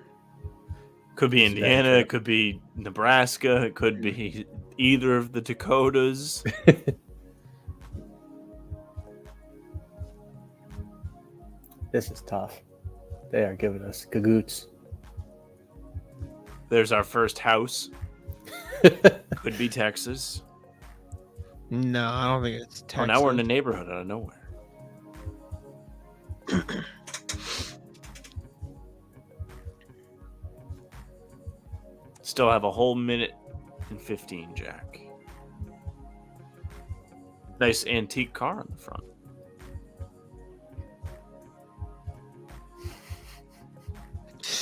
Could be This is very Indiana. true. It could be Nebraska. It could be either of the Dakotas. This is tough. They are giving us gagoots. There's our first house. Could be Texas. No, I don't think it's Texas. Oh, now we're in a neighborhood out of nowhere. Still have a whole minute and 15, Jack. Nice antique car on the front.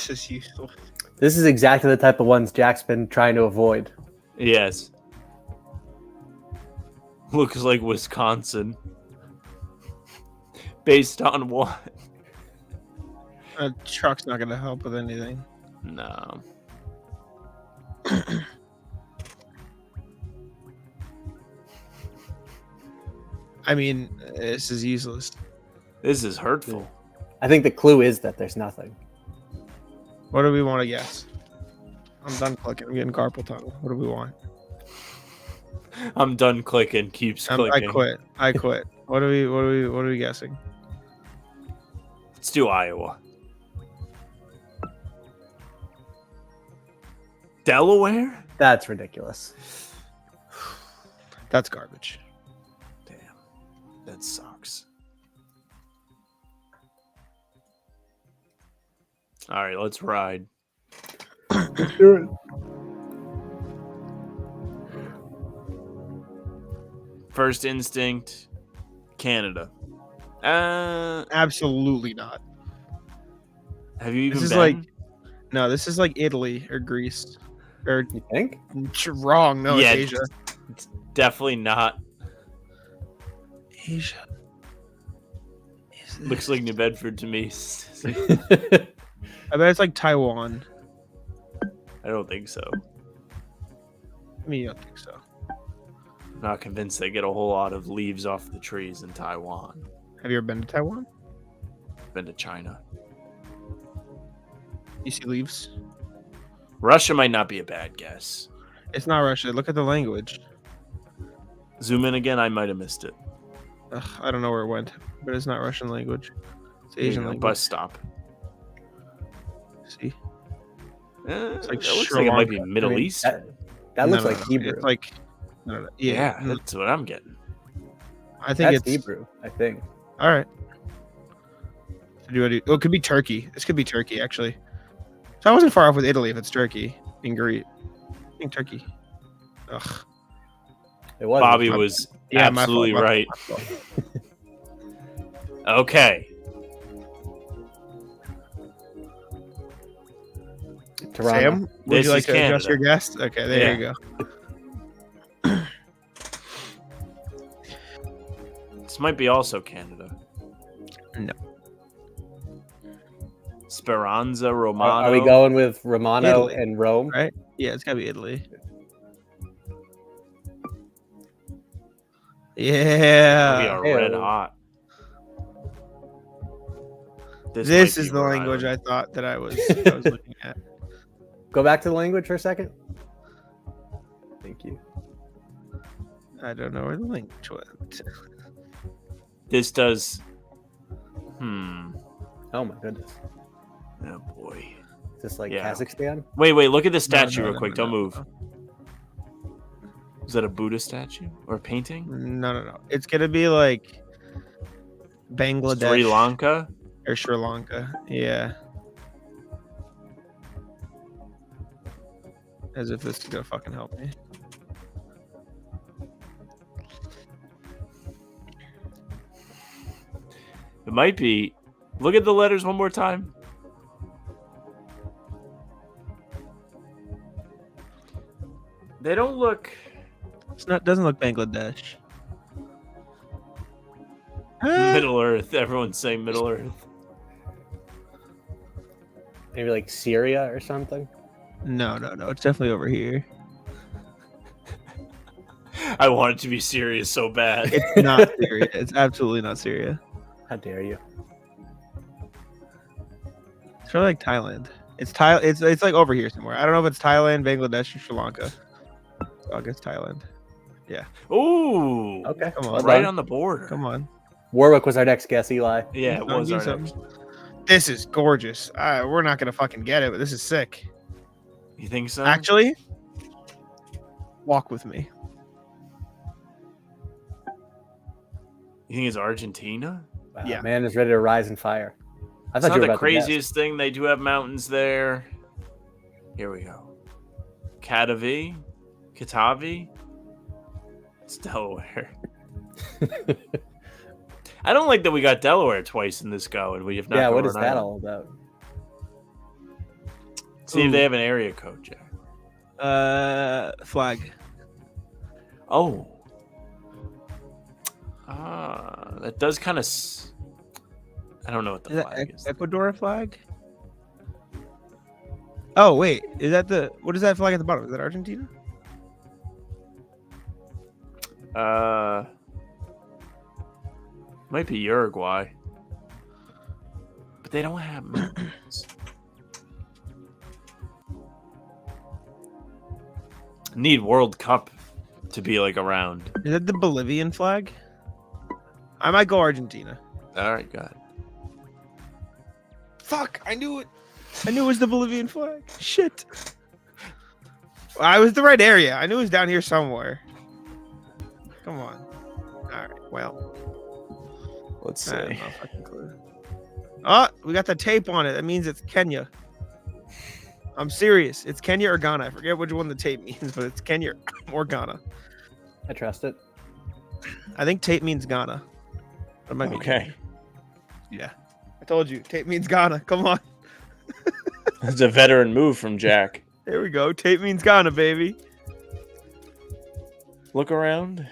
This is useful. This is exactly the type of ones Jack's been trying to avoid. Yes. Looks like Wisconsin. Based on what? A truck's not going to help with anything. No. I mean, this is useless. This is hurtful. I think the clue is that there's nothing. What do we want to guess? I'm done clicking. I'm getting carpal tunnel. What do we want? I'm done clicking. Keeps clicking. I quit. What are we guessing? Let's do Iowa. Delaware? That's ridiculous. That's garbage. Damn. That sucks. All right, let's ride. First instinct, Canada. Absolutely not. Have you even This is been? like no. This is like Italy or Greece or You think? wrong. No, Yeah, it's Asia. It's definitely not. Asia. Looks like New Bedford to me. I bet it's like Taiwan. I don't think so. I mean, you don't think so? I'm not convinced they get a whole lot of leaves off the trees in Taiwan. Have you ever been to Taiwan? Been to China. You see leaves? Russia might not be a bad guess. It's not Russia. Look at the language. Zoom in again. I might have missed it. Ugh, I don't know where it went, but it's not Russian language. It's There you Asian go, language. bus stop. See? It's like that looks Sri like it might be Lanka. Middle I mean, East. That looks No, like no. Hebrew. It's like no. Yeah, no. that's what I'm getting. I think That's it's Hebrew, I think. All right. Oh, it could be Turkey. This could be Turkey, actually. So I wasn't far off with Italy if it's Turkey and Greece. I think Turkey. Ugh. It was. Bobby was Yeah, my absolutely fault, right. my fault. Okay. Toronto. Sam, would This you like is to adjust Canada. your guess? Okay, there you go. This might be also Canada. No. Speranza Romano. Are we going with Romano Italy, and Rome? right? Yeah, it's gotta be Italy. We Yeah. are red Ew. hot. This might is be the Rhode language Island. I thought that I was looking at. Go back to the language for a second. Thank you. I don't know where the language went. This does. Oh my goodness. Oh boy. Is this like Yeah. Kazakhstan? Wait. Look at the statue No, real no, quick. no, Don't no, move. no. Is that a Buddha statue or a painting? No. It's gonna be like Bangladesh Sri Lanka. or Sri Lanka. Yeah. As if this is gonna fucking help me. It might be. Look at the letters one more time. They don't look. It's not. Doesn't look Bangladesh. Middle Earth. Everyone's saying Middle Earth. Maybe like Syria or something? No. It's definitely over here. I want it to be serious so bad. It's not Syria. It's absolutely not Syria. How dare you? It's probably like Thailand. It's like over here somewhere. I don't know if it's Thailand, Bangladesh, or Sri Lanka. So I guess Thailand. Ooh. Okay. Come on. well Right done. on the border. Come on. Warwick was our next guess, Eli. Yeah, it Don't was do our something. next. This is gorgeous. We're not gonna fucking get it, but this is sick. You think so? Actually, walk with me. You think it's Argentina? Wow, Yeah. Man is ready to rise in fire. I It's thought you not were the about to guess. craziest thing. They do have mountains there. Here we go. Katavi? It's Delaware. I don't like that we got Delaware twice in this go, and we have not. Yeah, got what is Rhode that Island. all about? See if they have an area code, Jack. Flag. Oh. That does kind of. I don't know what the Is flag that is. Ecuador flag? Oh wait, is that what is that flag at the bottom? Is that Argentina? Might be Uruguay, but they don't have mountains. Need World Cup to be like around. Is that the Bolivian flag? I might go Argentina. All right, got it. Fuck! I knew it. I knew it was the Bolivian flag. Shit. I was the right area. I knew it was down here somewhere. Come on. All right. Well, Let's I have see. no fucking clue. Oh, we got the tape on it. That means it's Kenya. I'm serious. It's Kenya or Ghana. I forget which one the tape means, but it's Kenya or Ghana. I trust it. I think tape means Ghana. It might be Okay. Kenya. Yeah. I told you. Tape means Ghana. Come on. That's a veteran move from Jack. There we go. Tape means Ghana, baby. Look around.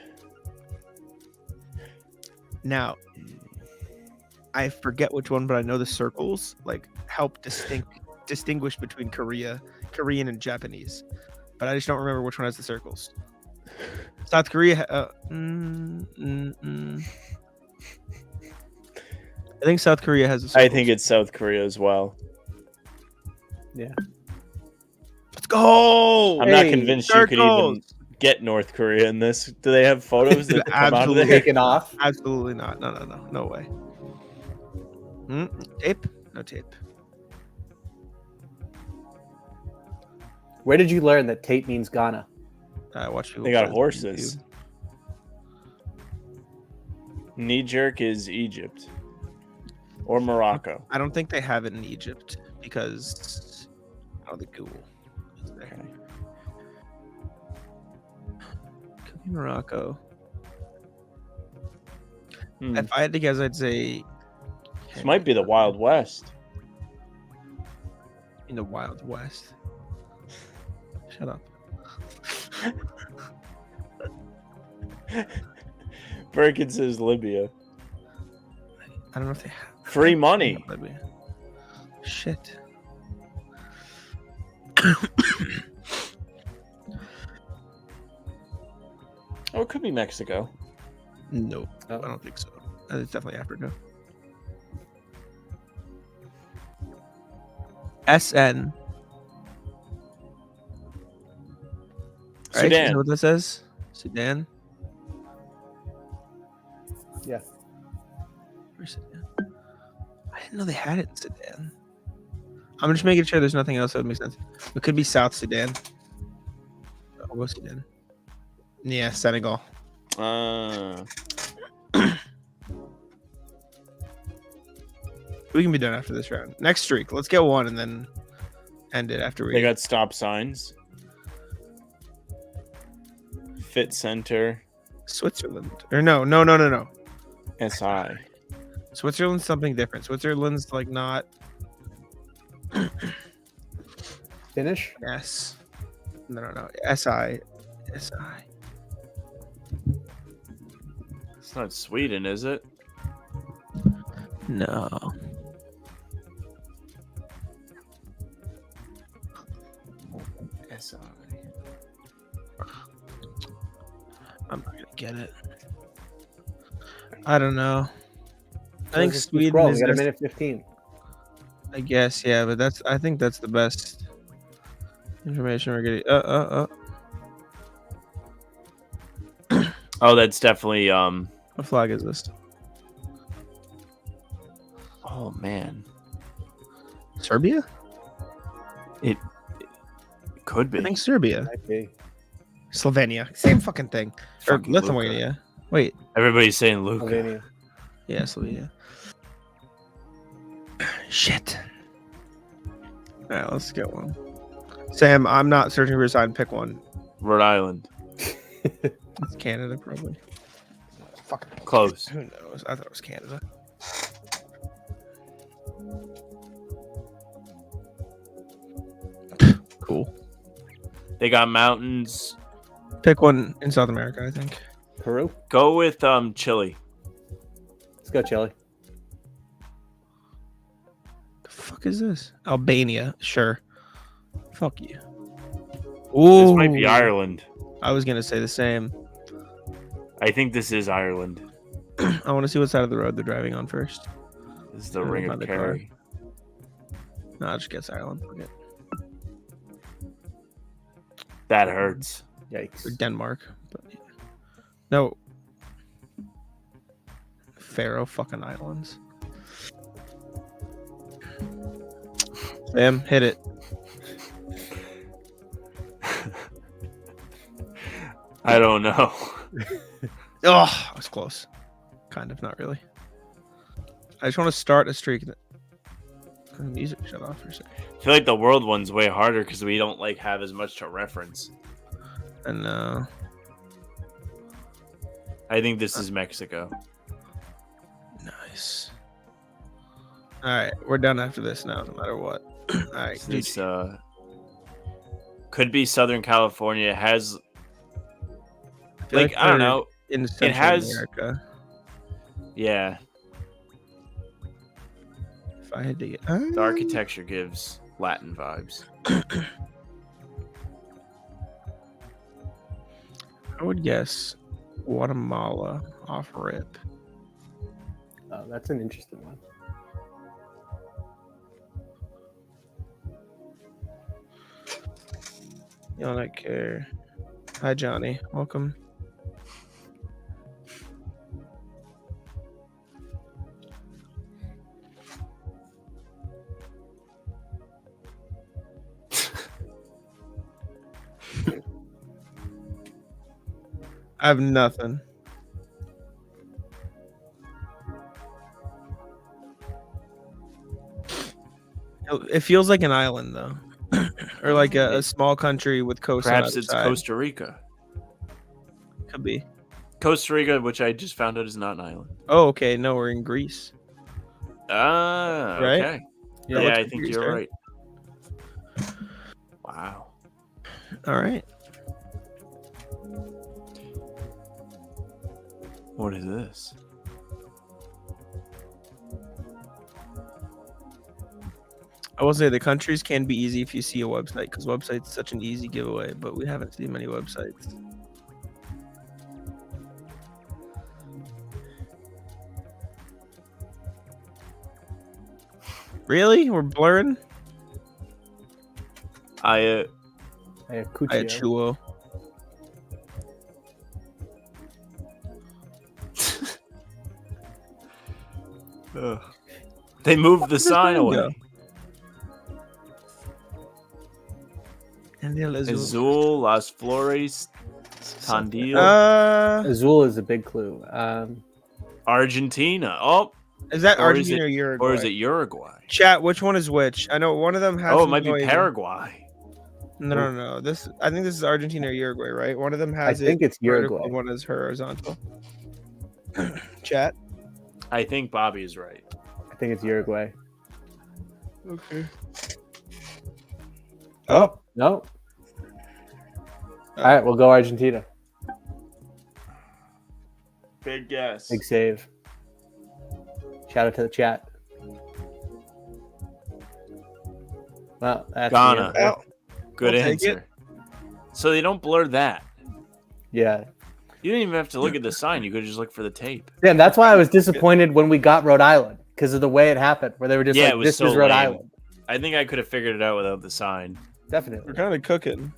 Now, I forget which one, but I know the circles like help distinguish between Korean and Japanese. But I just don't remember which one has the circles. South Korea. I think South Korea has the circles. I think it's South Korea as well. Yeah. Let's go. I'm not Hey, convinced you could even circles. get North Korea in this. Do they have photos that come out of Absolutely. there? Taken off. Absolutely not. No way. Tape? No tape. Where did you learn that tape means Ghana? Watch people. They got play on horses. YouTube. Knee jerk is Egypt or Morocco. I don't think they have it in Egypt because I don't think Google is there. Okay. Could be Morocco. Hmm. If I had to guess, I'd say This might be the Wild West. in the Wild West. Shut up. Birkin says Libya. I don't know if they have Free money. Libya. Shit. Oh, it could be Mexico. No, Oh. I don't think so. It's definitely Africa. SN. Right? Is Sudan. that what that says? Sudan. Yeah. Where's Sudan? I didn't know they had it in Sudan. I'm just making sure there's nothing else that would make sense. It could be South Sudan. I'll go Sudan. Yeah, Senegal. We can be done after this round. Next streak. Let's get one and then end it after we. They got stop signs. Fit center. Switzerland. Or no. SI. Switzerland's something different. Switzerland's like not. Finish. S. No. SI. It's not Sweden, is it? No. SI. I'm not gonna get it. I don't know. I think Just keep Sweden scrolling. is. We got a minute 15. I guess, yeah, but I think that's the best information we're getting. Oh, that's definitely What flag is this? oh man. Serbia? It could be. I think Serbia. Might be. Slovenia. Same fucking thing. Or Fucking Lithuania. Wait. Everybody's saying Luca. Slovenia. Yeah, Slovenia. Shit. All right, let's get one. Sam, I'm not searching for a sign. Pick one. Rhode Island. It's Canada, probably. Fucking Close. Who knows? I thought it was Canada. cool. They got mountains. Pick one in South America, I think. Peru. Go with Chile. Let's go Chile. The fuck is this? Albania. Sure. Fuck you. Ooh. This might be Ireland. I was gonna say the same. I think this is Ireland. I want to see what side of the road they're driving on first. This is the Yeah, Ring by of the Kerry. No, I'll just guess Ireland. Fuck it. That hurts. Yikes. Or Denmark. But no. Faroe fucking Islands. Sam, hit it. I don't know. Oh, I was close. Kind of, not really. I just want to start a streak. The music shut off for a second. I feel like the world one's way harder because we don't like have as much to reference. And I think this is Mexico. nice. All right, we're done after this now, no matter what. All right, This could be Southern California. It has I feel I don't we're know. in Central has- America. Yeah, If I had to get the architecture gives Latin vibes. I would guess Guatemala off rip. Oh, that's an interesting one. You don't care. Hi, Johnny. Welcome. I have nothing. It feels like an island, though, or like a small country with coast. on Perhaps either it's side. Costa Rica. Could be. Costa Rica, which I just found out is not an island. Oh, okay. No, we're in Greece. Ah, Right? okay. Yeah, Yeah, let's I go think Greece, you're right? right. Wow. All right. What is this? I will say the countries can be easy if you see a website, because website's such an easy giveaway, but we haven't seen many websites. Really? We're blurring? Ayacucho. Ayacucho. Ayachuo. They moved the Where did sign this away. go? And the Azul, Las Flores, Tandil, Azul is a big clue. Argentina. Oh, is that or is Argentina it- or Uruguay? or is it Uruguay? Chat, which one is which? I know one of them has. Oh, it might be noise. Paraguay. No. I think this is Argentina or Uruguay, right? One of them has. I think it's vertical, Uruguay. One is horizontal. Chat. I think Bobby is right. I think it's Uruguay. Okay. Oh, no. All right, we'll go Argentina. Big guess. Big save. Shout out to the chat. Well, that's Ghana. the answer. Good I'll take answer. So they don't blur that. Yeah. You didn't even have to look at the sign. You could just look for the tape. Damn, that's why I was disappointed when we got Rhode Island, because of the way it happened, where they were just Yeah, like, it was this so is Rhode lame. Island. I think I could have figured it out without the sign. Definitely. We're kind of cooking.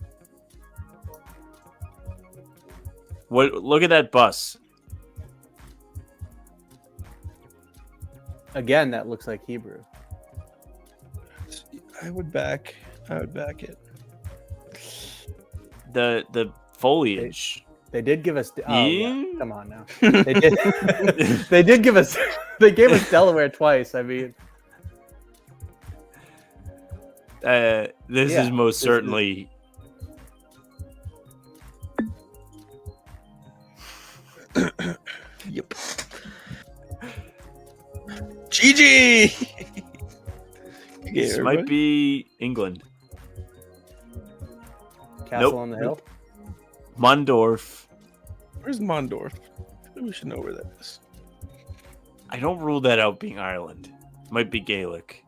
What? Look at that bus. Again, that looks like Hebrew. I would back it. The foliage. They did give us. Oh, yeah. Yeah. Come on now. They did. They did give us. They gave us Delaware twice. I mean, This Yeah, is most this is- certainly. Yep. GG. This might be England. Castle on the Hill. Mundorf. Where's Mondorf? We should know where that is. I don't rule that out being Ireland. Might be Gaelic.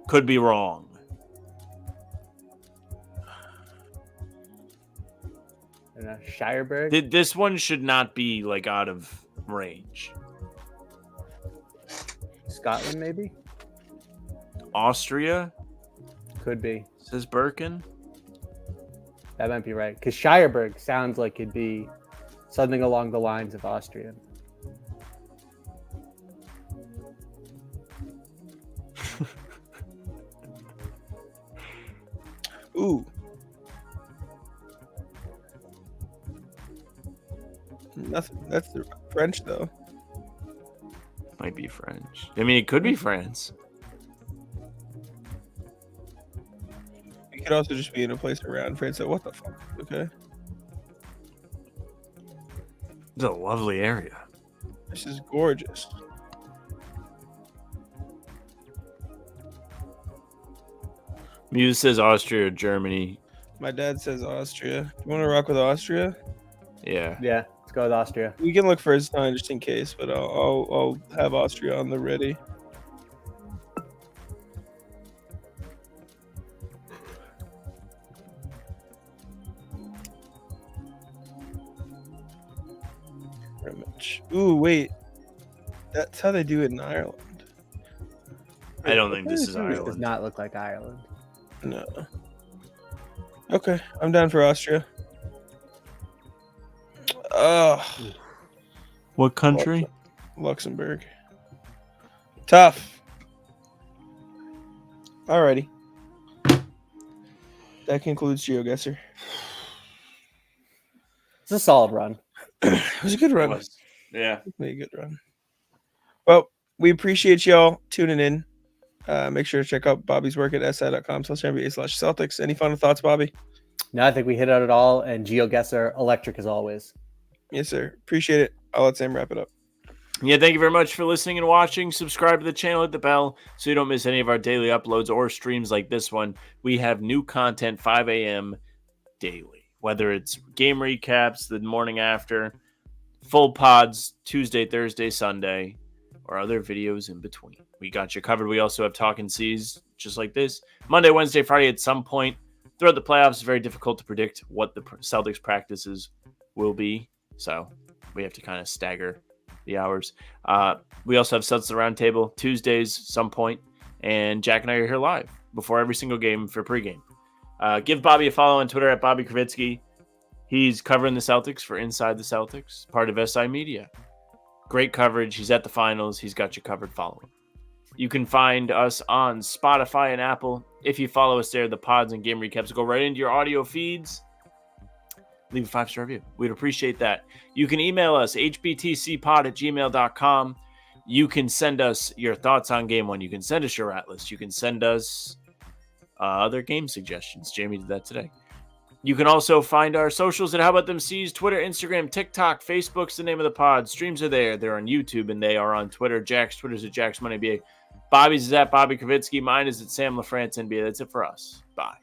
Could be wrong. Shireburg. This one should not be like out of range. Scotland, maybe. Austria Could be. says Birkin. That might be right. Because Shireburg sounds like it'd be something along the lines of Austrian. Ooh. Nothing. That's the French, though. Might be French. I mean, it could be France. It could also just be in a place around France. So what the fuck? Okay. It's a lovely area. This is gorgeous. Muse says Austria or Germany. My dad says Austria. You want to rock with Austria? Yeah. Yeah, let's go with Austria. We can look for a sign just in case, but I'll have Austria on the ready. Ooh, wait. That's how they do it in Ireland. I don't think this is This Ireland. does not look like Ireland. No. Okay, I'm down for Austria. What country? Luxembourg. Tough. Alrighty. That concludes Geoguesser. It's a solid run. It was a good run. Yeah. Really good run. Well, we appreciate y'all tuning in. Make sure to check out Bobby's work at si.com/NBA/Celtics. Any final thoughts, Bobby? No, I think we hit it all. And Geoguesser, electric as always. Yes, sir. Appreciate it. I'll let Sam wrap it up. Yeah, thank you very much for listening and watching. Subscribe to the channel, hit the bell so you don't miss any of our daily uploads or streams like this one. We have new content 5 a.m. daily, whether it's game recaps the morning after, full pods Tuesday, Thursday, Sunday, or other videos in between. We got you covered. We also have Talkin' C's just like this. Monday, Wednesday, Friday at some point. Throughout the playoffs, it's very difficult to predict what the Celtics practices will be. So we have to kind of stagger the hours. We also have Celtics Roundtable Tuesdays some point. And Jack and I are here live before every single game for pregame. Give Bobby a follow on Twitter at Bobby Kravitsky. He's covering the Celtics for Inside the Celtics, part of SI Media. Great coverage. He's at the finals. He's got you covered. Follow him. You can find us on Spotify and Apple. If you follow us there, the pods and game recaps go right into your audio feeds. Leave a 5-star review. We'd appreciate that. You can email us, hbtcpod@gmail.com. You can send us your thoughts on game one. You can send us your rat list. You can send us other game suggestions. Jamie did that today. You can also find our socials at How About Them C's, Twitter, Instagram, TikTok, Facebook's the name of the pod. Streams are there. They're on YouTube, and they are on Twitter. Jack's Twitter's at Jack's Money NBA. Bobby's is at Bobby Kravitsky. Mine is at Sam LaFrance NBA. That's it for us. Bye.